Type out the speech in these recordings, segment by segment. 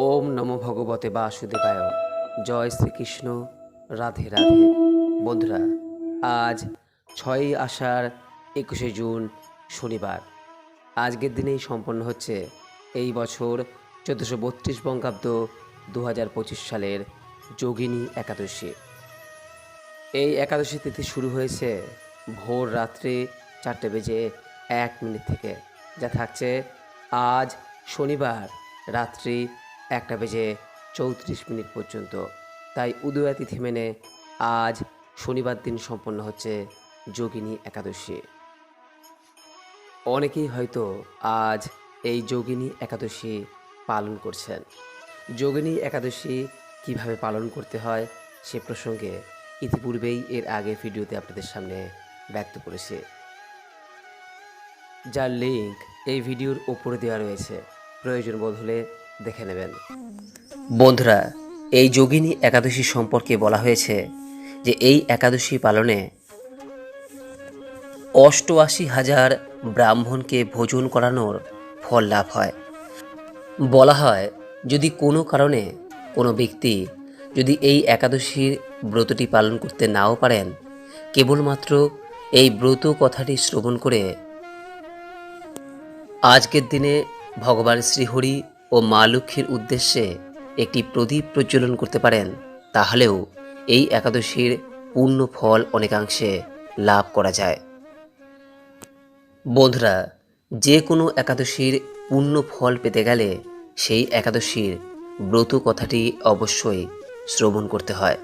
ওম নমো ভগবতে বাসুদেবায়। জয় শ্রীকৃষ্ণ। রাধে রাধে। বন্ধুরা, আজ 6ই আষাঢ় 21শে জুন শনিবার। আজকের দিনেই সম্পন্ন হচ্ছে এই বছর 1432 বঙ্গাব্দ 2025 সালের যোগিনী একাদশী। এই একাদশী তিথি শুরু হয়েছে ভোর রাত্রে 4:01 থেকে, যা থাকছে আজ শনিবার রাত্রি 1:34 পর্যন্ত। তাই উদয়া তিথি মেনে আজ শনিবার দিন সম্পন্ন হচ্ছে যোগিনী একাদশী। অনেকেই হয়তো আজ এই যোগিনী একাদশী পালন করছেন। যোগিনী একাদশী কিভাবে পালন করতে হয় সে প্রসঙ্গে ইতিপূর্বেই এর আগের ভিডিওতে আপনাদের সামনে ব্যক্ত করেছি, যার লিঙ্ক এই ভিডিওর ওপরে দেওয়া রয়েছে, প্রয়োজন বোধ হলে দেখে নেবেন। বন্ধুরা, এই যোগিনী একাদশী সম্পর্কে বলা হয়েছে যে এই একাদশী পালনে 88,000 ব্রাহ্মণকে ভোজন করানোর ফল লাভ হয়। বলা হয়, যদি কোনো কারণে কোনো ব্যক্তি যদি এই একাদশীর ব্রতটি পালন করতে নাও পারেন, কেবলমাত্র এই ব্রত কথাটি শ্রবণ করে আজকের দিনে ভগবান শ্রীহরি ও মা লক্ষ্মীর উদ্দেশ্যে একটি প্রদীপ প্রজ্বলন করতে পারেন, তাহলেও এই একাদশীর পূর্ণ ফল অনেকাংশে লাভ করা যায়। বন্ধুরা, যে কোনো একাদশীর পূর্ণ ফল পেতে গেলে সেই একাদশীর ব্রত কথাটি অবশ্যই শ্রবণ করতে হয়।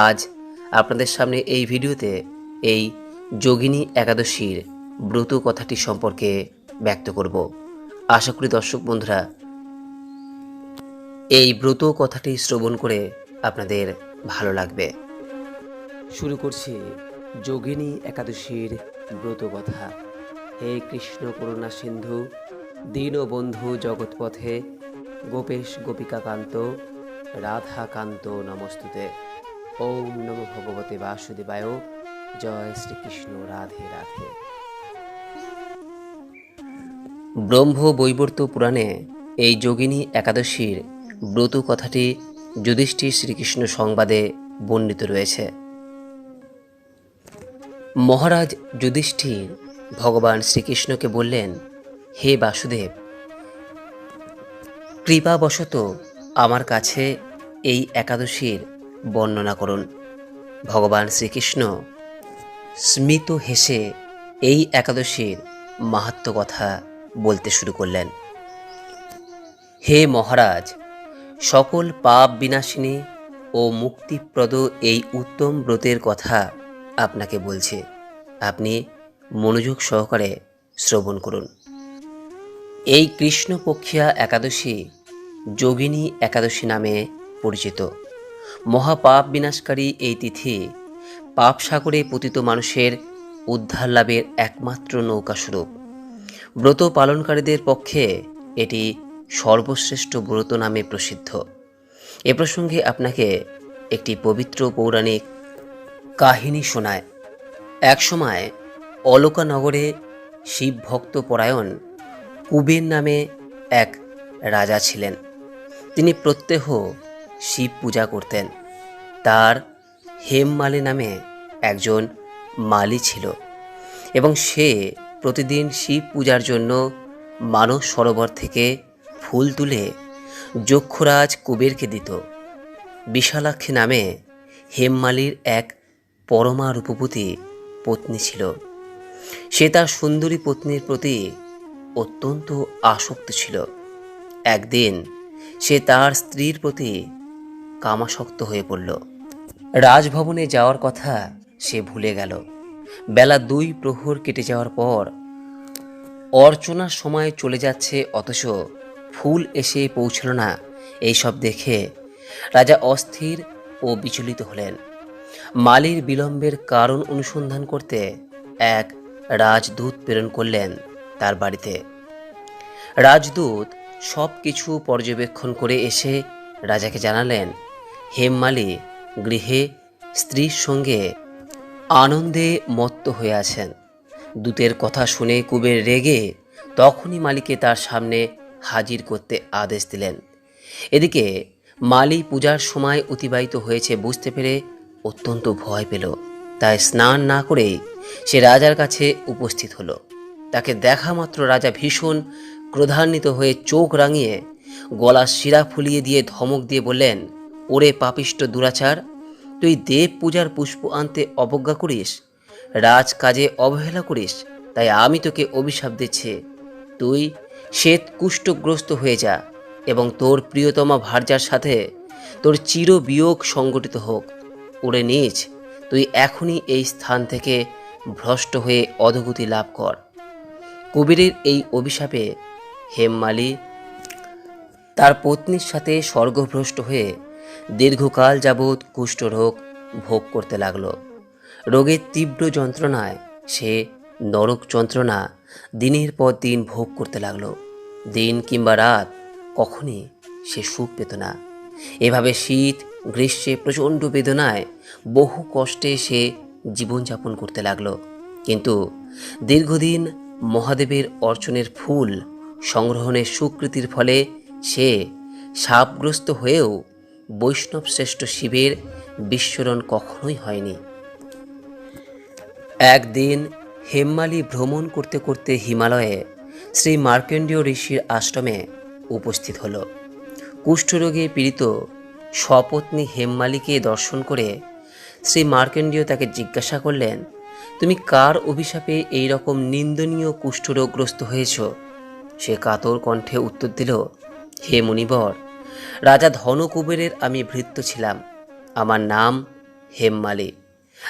আজ আপনাদের সামনে এই ভিডিওতে এই যোগিনী একাদশীর ব্রত কথাটি সম্পর্কে ব্যক্ত করব। আশা করি দর্শক বন্ধুরা এই ব্রত কথাটি শ্রবণ করে আপনাদের ভালো লাগবে। শুরু করছি যোগিনী একাদশীর ব্রত কথা। হে কৃষ্ণ করুণা সিন্ধু দীনবন্ধু জগৎপথে গোপেশ গোপিকাকান্ত রাধাকান্ত নমস্তুতে। ওম নমো ভগবতে বাসুদেবায়। জয় শ্রীকৃষ্ণ। রাধে রাধে। ব্রহ্ম বৈবর্ত পুরাণে এই যোগিনী একাদশীর ব্রত কথাটি যুধিষ্ঠির শ্রীকৃষ্ণ সংবাদে বর্ণিত রয়েছে। মহারাজ যুধিষ্ঠির ভগবান শ্রীকৃষ্ণকে বললেন, হে বাসুদেব, কৃপাবশত আমার কাছে এই একাদশীর বর্ণনা করুন। ভগবান শ্রীকৃষ্ণ স্মিত হেসে এই একাদশীর মাহাত্ম্য কথা বলতে শুরু করলেন। হে মহারাজ, সকল পাপ বিনাশিনী ও মুক্তিপ্রদ এই উত্তম ব্রতের কথা আপনাকে বলছে, আপনি মনোযোগ সহকারে শ্রবণ করুন। এই কৃষ্ণপক্ষিয়া একাদশী যোগিনী একাদশী নামে পরিচিত। মহাপাপ বিনাশকারী এই তিথি পাপ সাগরে পতিত মানুষের উদ্ধার লাভের একমাত্র নৌকাস্বরূপ। ব্রত পালনকারীদের পক্ষে এটি সর্বশ্রেষ্ঠ ব্রত নামে প্রসিদ্ধ। এ প্রসঙ্গে আপনাকে একটি পবিত্র পৌরাণিক কাহিনী শোনায়। একসময় অলকানগরে শিব ভক্ত পরায়ণ কুবের নামে এক রাজা ছিলেন। তিনি প্রত্যহ শিব পূজা করতেন। তার হেমমালি নামে একজন মালি ছিল এবং সে প্রতিদিন শিব পূজার জন্য মানস সরোবর থেকে ফুল তুলে যক্ষরাজ কুবেরকে দিত। বিশালাক্ষী নামে হেমমালির এক পরমা রূপবতী পত্নী ছিল। সে তার সুন্দরী পত্নীর প্রতি অত্যন্ত আসক্ত ছিল। একদিন সে তার স্ত্রীর প্রতি কামাসক্ত হয়ে পড়ল। রাজভবনে যাওয়ার কথা সে ভুলে গেল। বেলা 2 প্রহর কেটে যাওয়ার পর অর্চনার সময় চলে যাচ্ছে, অথচ ফুল এসে পৌঁছল না। এইসব দেখে রাজা অস্থির ও বিচলিত হলেন। মালির বিলম্বের কারণ অনুসন্ধান করতে এক রাজদূত প্রেরণ করলেন তার বাড়িতে। রাজদূত সব কিছু পর্যবেক্ষণ করে এসে রাজাকে জানালেন, হেমমালি গৃহে স্ত্রীর সঙ্গে আনন্দে মত্ত হয়ে আছেন। দূতের কথা শুনে কুবের রেগে তখনই মালিকে তার সামনে হাজির করতে আদেশ দিলেন এদিকে মালি পূজার সময় অতিবাহিত হয়েছে বুঝতে পেরে অত্যন্ত ভয় পেল। তাই স্নান না করেই সে রাজার কাছে উপস্থিত হলো। তাকে দেখা মাত্র রাজা ভীষণ ক্রোধান্বিত হয়ে চোখ রাঙিয়ে গলার শিরা ফুলিয়ে দিয়ে ধমক দিয়ে বললেন, ওরে পাপিষ্ট দুরাচার, তুই দেব পূজার পুষ্প আনতে অবজ্ঞা করিস, রাজকাজে অবহেলা করিস, তাই আমি তোকে অভিশাপ দিচ্ছি। তুই শ্বেত কুষ্ঠগ্রস্ত হয়ে যা এবং তোর প্রিয়তমা ভার্যার সাথে তোর চির বিয়োগ সংগঠিত হোক। ওরে নীচ, তুই এখনই এই স্থান থেকে ভ্রষ্ট হয়ে অধোগতি লাভ কর। কবিরের এই অভিশাপে হেমমালি তার পত্নীর সাথে স্বর্গভ্রষ্ট হয়ে দীর্ঘকাল যাবৎ কুষ্ঠরোগ ভোগ করতে লাগল। রোগের তীব্র যন্ত্রণায় সে নরক যন্ত্রণা দিনের পর দিন ভোগ করতে লাগল। দিন কিংবা রাত কখনই সে সুখ পেত না। এভাবে শীত গ্রীষ্মে প্রচণ্ড বেদনায় বহু কষ্টে সে জীবনযাপন করতে লাগল। কিন্তু দীর্ঘদিন মহাদেবের অর্চনের ফুল সংগ্রহণের সুকৃতির ফলে সে শাপগ্রস্ত হয়েও বৈষ্ণব শ্রেষ্ঠ শিবের বিস্মরণ কখনোই হয়নি। একদিন হেমমালি ভ্রমণ করতে করতে হিমালয়ে শ্রী মার্কণ্ডেয় ঋষির আশ্রমে উপস্থিত হল। কুষ্ঠরোগে পীড়িত স্বপত্নী হেমমালিকে দর্শন করে শ্রী মার্কণ্ডেয় তাকে জিজ্ঞাসা করলেন, তুমি কার অভিশাপে এই রকম নিন্দনীয় কুষ্ঠরোগগ্রস্ত হয়েছ? সে কাতর কণ্ঠে উত্তর দিল, হে মুনিবর, রাজা ধনকুবেরের আমি ভৃত্য ছিলাম। আমার নাম হেমমালি।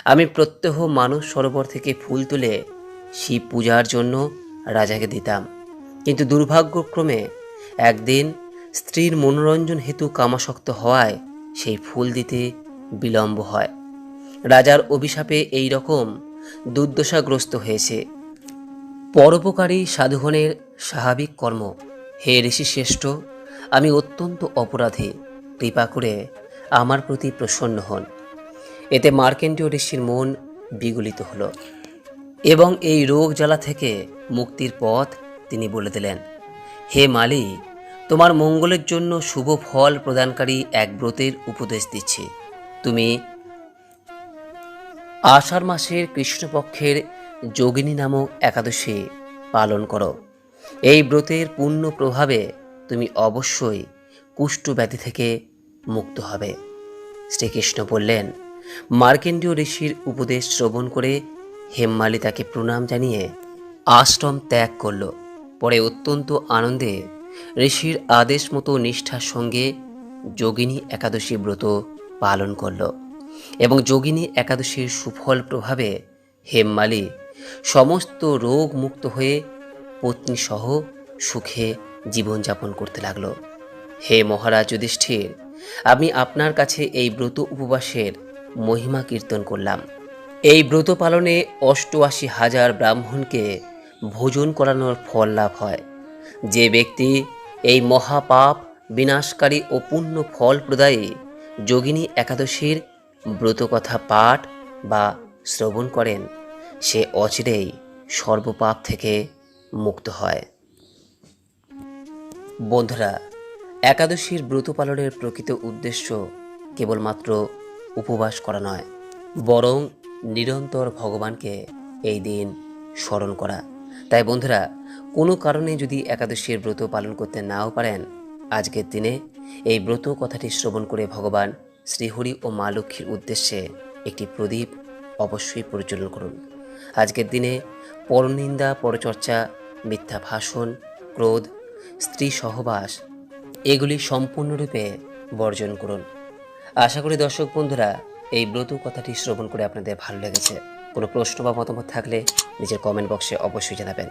আমি প্রত্যহ মানস সরোবর থেকে ফুল তুলে শিব পূজার জন্য রাজাকে দিতাম। কিন্তু দুর্ভাগ্যক্রমে একদিন স্ত্রীর মনোরঞ্জন হেতু কামাসক্ত হওয়ায় সেই ফুল দিতে বিলম্ব হয়। রাজার অভিশাপে এই রকম দুর্দশাগ্রস্ত হয়েছে। পরোপকারী সাধুগণের স্বাভাবিক কর্ম। হে ঋষিশ্রেষ্ঠ, আমি অত্যন্ত অপরাধী, কৃপা করে আমার প্রতি প্রসন্ন হন। এতে মার্কণ্ডেয় ঋষির মন বিগলিত হল এবং এই রোগ জ্বালা থেকে মুক্তির পথ তিনি বলে দিলেন, হে মালি, তোমার মঙ্গলের জন্য শুভ ফল প্রদানকারী এক ব্রতের উপদেশ দিচ্ছি। তুমি আষাঢ় মাসের কৃষ্ণপক্ষের যোগিনী নামক একাদশী পালন করো। এই ব্রতের পুণ্য প্রভাবে তুমি অবশ্যই কুষ্ঠব্যাধি থেকে মুক্ত হবে। শ্রীকৃষ্ণ বললেন। মার্কণ্ডেয় ঋষির উপদেশ শ্রবণ করে হেমমালি তাকে প্রণাম জানিয়ে আশ্রম ত্যাগ করল। পরে অত্যন্ত আনন্দে ঋষির আদেশ মতো নিষ্ঠার সঙ্গে যোগিনী একাদশী ব্রত পালন করল এবং যোগিনী একাদশীর সুফল প্রভাবে হেমমালি সমস্ত রোগ মুক্ত হয়ে পত্নীসহ সুখে জীবনযাপন করতে লাগল। হে মহারাজ যুধিষ্ঠির, আমি আপনার কাছে এই ব্রত উপবাসের মহিমা কীর্তন করলাম। এই ব্রত পালনে ৮৮,০০০ ব্রাহ্মণকে ভোজন করানোর ফল লাভ হয়। যে ব্যক্তি এই মহাপাপ বিনাশকারী ও পুণ্য ফল প্রদায়ী যোগিনী একাদশীর ব্রতকথা পাঠ বা শ্রবণ করেন, সে অচিরেই সর্বপাপ থেকে মুক্ত হয়। বন্ধুরা, একাদশীর ব্রত পালনের প্রকৃত উদ্দেশ্য কেবলমাত্র উপবাস করা নয়, বরং নিরন্তর ভগবানকে এই দিন স্মরণ করা। তাই বন্ধুরা, কোনো কারণে যদি একাদশীর ব্রত পালন করতে নাও পারেন, আজকের দিনে এই ব্রত কথাটি শ্রবণ করে ভগবান শ্রীহরি ও মা লক্ষ্মীর উদ্দেশ্যে একটি প্রদীপ অবশ্যই পরিচালন করুন। আজকের দিনে পরনিন্দা, পরচর্চা, মিথ্যা ভাষণ, ক্রোধ, স্ত্রী সহবাস এগুলি সম্পূর্ণরূপে বর্জন করুন। আশা করি দর্শক বন্ধুরা এই ব্রত কথাটি শ্রবণ করে আপনাদের ভালো লেগেছে। কোনো প্রশ্ন বা মতামত থাকলে নিজের কমেন্ট বক্সে অবশ্যই জানাবেন।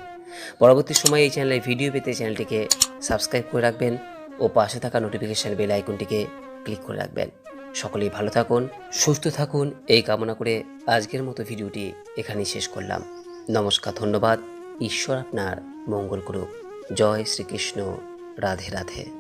পরবর্তী সময়ে এই চ্যানেলে ভিডিও পেতে চ্যানেলটিকে সাবস্ক্রাইব করে রাখবেন ও পাশে থাকা নোটিফিকেশন বেল আইকনটিকে ক্লিক করে রাখবেন। সকলেই ভালো থাকুন, সুস্থ থাকুন এই কামনা করে আজকের মতো ভিডিওটি এখানেই শেষ করলাম। নমস্কার, ধন্যবাদ। ঈশ্বর আপনার মঙ্গল করুক। জয় শ্রীকৃষ্ণ। রাধে রাধে।